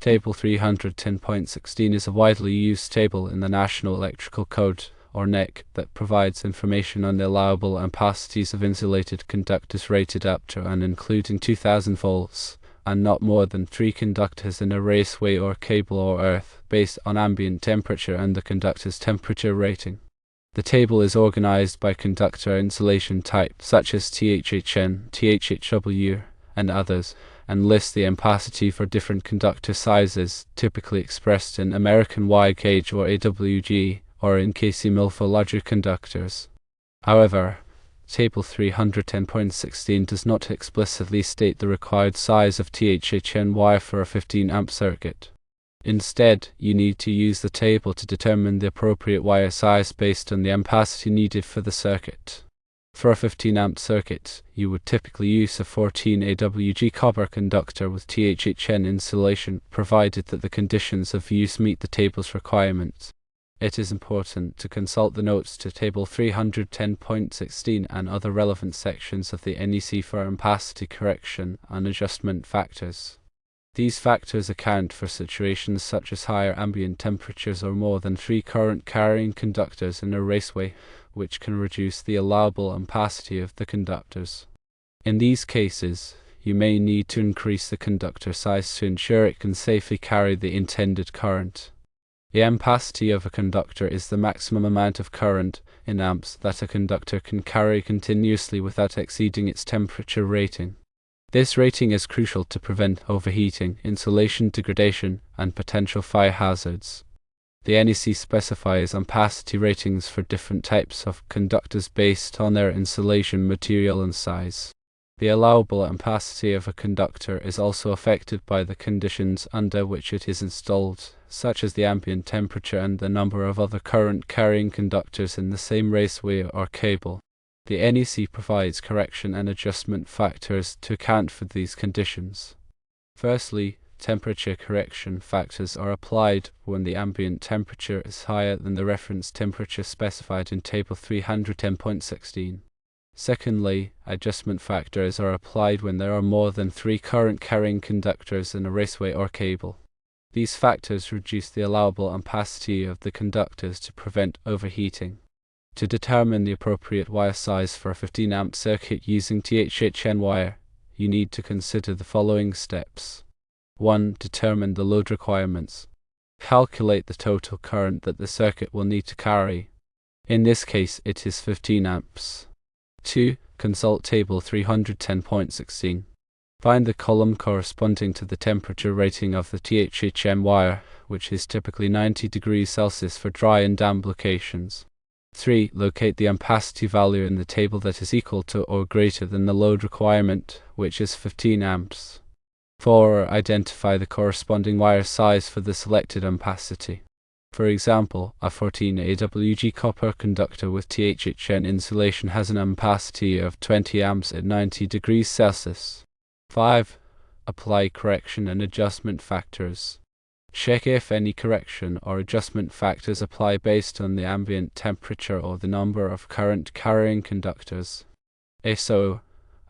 Table 310.16 is a widely used table in the National Electrical Code, or NEC, that provides information on the allowable ampacities of insulated conductors rated up to and including 2000 volts, and not more than 3 conductors in a raceway or cable or earth, based on ambient temperature and the conductor's temperature rating. The table is organized by conductor insulation type, such as THHN, THHW, and others, and lists the ampacity for different conductor sizes, typically expressed in American wide gauge or AWG, or in kcmil for larger conductors. However, Table 310.16 does not explicitly state the required size of THHN wire for a 15 amp circuit. Instead, you need to use the table to determine the appropriate wire size based on the ampacity needed for the circuit. For a 15 amp circuit, you would typically use a 14 AWG copper conductor with THHN insulation, provided that the conditions of use meet the table's requirements. It is important to consult the notes to Table 310.16 and other relevant sections of the NEC for ampacity correction and adjustment factors. These factors account for situations such as higher ambient temperatures or more than 3 current carrying conductors in a raceway, which can reduce the allowable ampacity of the conductors. In these cases, you may need to increase the conductor size to ensure it can safely carry the intended current. The ampacity of a conductor is the maximum amount of current, in amps, that a conductor can carry continuously without exceeding its temperature rating. This rating is crucial to prevent overheating, insulation degradation, and potential fire hazards. The NEC specifies ampacity ratings for different types of conductors based on their insulation material and size. The allowable ampacity of a conductor is also affected by the conditions under which it is installed, such as the ambient temperature and the number of other current-carrying conductors in the same raceway or cable. The NEC provides correction and adjustment factors to account for these conditions. Firstly, temperature correction factors are applied when the ambient temperature is higher than the reference temperature specified in Table 310.16. Secondly, adjustment factors are applied when there are more than 3 current-carrying conductors in a raceway or cable. These factors reduce the allowable ampacity of the conductors to prevent overheating. To determine the appropriate wire size for a 15 amp circuit using THHN wire, you need to consider the following steps. 1. Determine the load requirements. Calculate the total current that the circuit will need to carry. In this case, it is 15 amps. 2. Consult Table 310.16. Find the column corresponding to the temperature rating of the THHN wire, which is typically 90 degrees Celsius for dry and damp locations. 3. Locate the ampacity value in the table that is equal to or greater than the load requirement, which is 15 amps. 4. Identify the corresponding wire size for the selected ampacity. For example, a 14 AWG copper conductor with THHN insulation has an ampacity of 20 amps at 90 degrees Celsius. 5. Apply correction and adjustment factors. Check if any correction or adjustment factors apply based on the ambient temperature or the number of current carrying conductors. If so,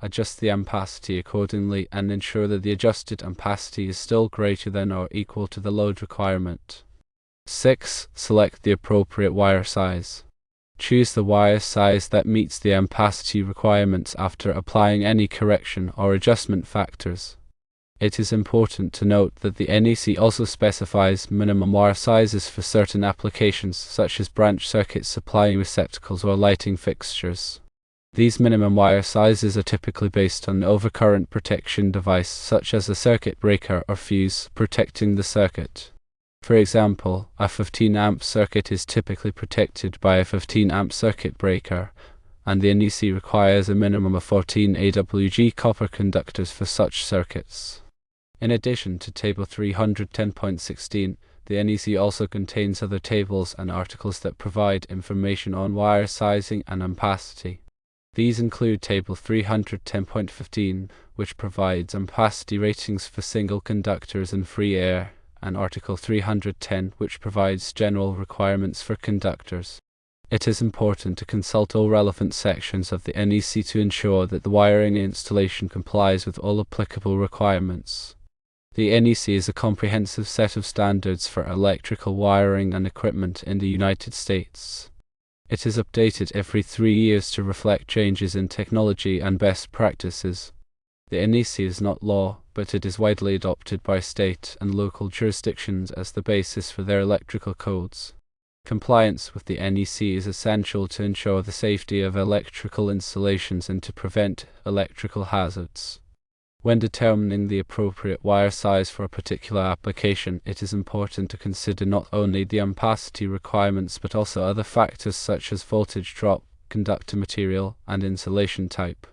adjust the ampacity accordingly and ensure that the adjusted ampacity is still greater than or equal to the load requirement. 6. Select the appropriate wire size. Choose the wire size that meets the ampacity requirements after applying any correction or adjustment factors. It is important to note that the NEC also specifies minimum wire sizes for certain applications, such as branch circuits supplying receptacles or lighting fixtures. These minimum wire sizes are typically based on an overcurrent protection device, such as a circuit breaker or fuse, protecting the circuit. For example, a 15 amp circuit is typically protected by a 15 amp circuit breaker, and the NEC requires a minimum of 14 AWG copper conductors for such circuits. In addition to Table 310.16, the NEC also contains other tables and articles that provide information on wire sizing and ampacity. These include Table 310.15, which provides ampacity ratings for single conductors and free air, and Article 310, which provides general requirements for conductors. It is important to consult all relevant sections of the NEC to ensure that the wiring installation complies with all applicable requirements. The NEC is a comprehensive set of standards for electrical wiring and equipment in the United States. It is updated every 3 years to reflect changes in technology and best practices. The NEC is not law, but it is widely adopted by state and local jurisdictions as the basis for their electrical codes. Compliance with the NEC is essential to ensure the safety of electrical installations and to prevent electrical hazards. When determining the appropriate wire size for a particular application, it is important to consider not only the ampacity requirements but also other factors such as voltage drop, conductor material, and insulation type.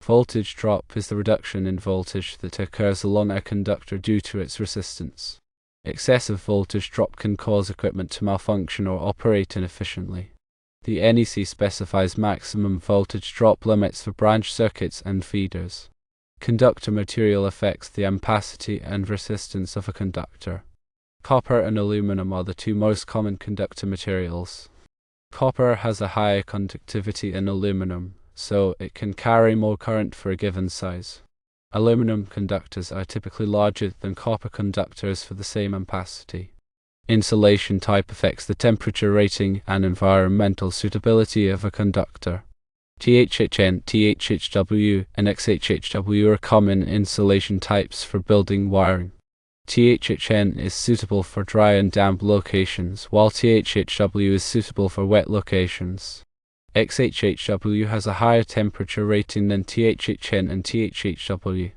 Voltage drop is the reduction in voltage that occurs along a conductor due to its resistance. Excessive voltage drop can cause equipment to malfunction or operate inefficiently. The NEC specifies maximum voltage drop limits for branch circuits and feeders. Conductor material affects the ampacity and resistance of a conductor. Copper and aluminum are the two most common conductor materials. Copper has a higher conductivity than aluminum, so it can carry more current for a given size. Aluminum conductors are typically larger than copper conductors for the same ampacity. Insulation type affects the temperature rating and environmental suitability of a conductor. THHN, THHW, and XHHW are common insulation types for building wiring. THHN is suitable for dry and damp locations, while THHW is suitable for wet locations. XHHW has a higher temperature rating than THHN and THHW.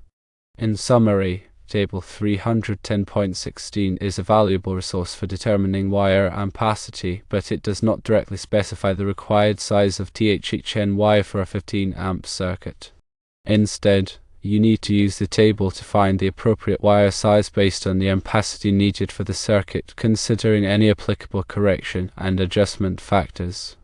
In summary, Table 310.16 is a valuable resource for determining wire ampacity, but it does not directly specify the required size of THHN wire for a 15 amp circuit. Instead, you need to use the table to find the appropriate wire size based on the ampacity needed for the circuit, considering any applicable correction and adjustment factors.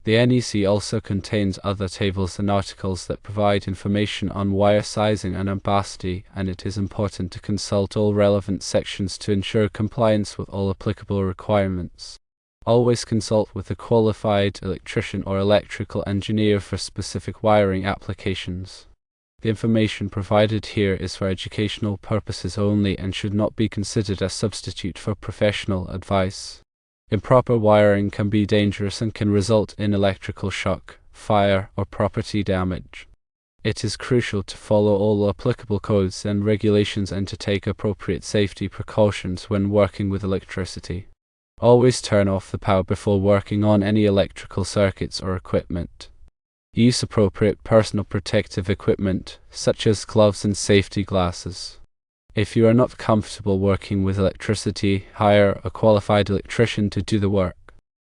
The NEC also contains other tables and articles that provide information on wire sizing and ampacity, and it is important to consult all relevant sections to ensure compliance with all applicable requirements. Always consult with a qualified electrician or electrical engineer for specific wiring applications. The information provided here is for educational purposes only and should not be considered a substitute for professional advice. Improper wiring can be dangerous and can result in electrical shock, fire, or property damage. It is crucial to follow all applicable codes and regulations and to take appropriate safety precautions when working with electricity. Always turn off the power before working on any electrical circuits or equipment. Use appropriate personal protective equipment, such as gloves and safety glasses. If you are not comfortable working with electricity, hire a qualified electrician to do the work.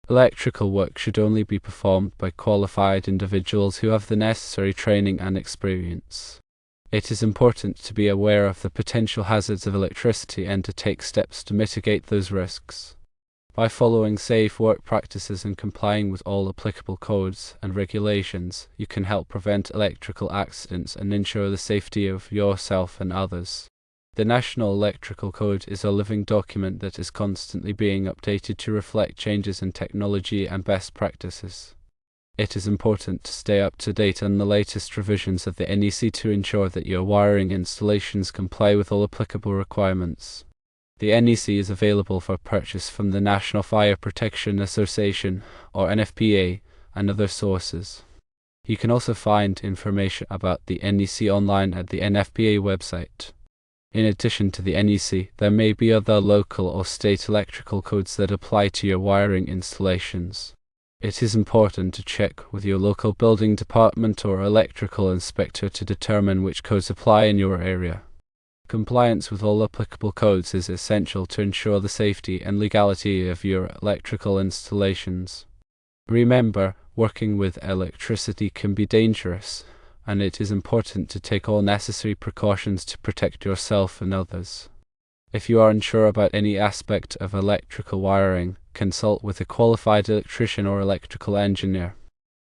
Electrical work should only be performed by qualified individuals who have the necessary training and experience. It is important to be aware of the potential hazards of electricity and to take steps to mitigate those risks. By following safe work practices and complying with all applicable codes and regulations, you can help prevent electrical accidents and ensure the safety of yourself and others. The National Electrical Code is a living document that is constantly being updated to reflect changes in technology and best practices. It is important to stay up to date on the latest revisions of the NEC to ensure that your wiring installations comply with all applicable requirements. The NEC is available for purchase from the National Fire Protection Association, or NFPA, and other sources. You can also find information about the NEC online at the NFPA website. In addition to the NEC, there may be other local or state electrical codes that apply to your wiring installations. It is important to check with your local building department or electrical inspector to determine which codes apply in your area. Compliance with all applicable codes is essential to ensure the safety and legality of your electrical installations. Remember, working with electricity can be dangerous, and it is important to take all necessary precautions to protect yourself and others. If you are unsure about any aspect of electrical wiring, consult with a qualified electrician or electrical engineer.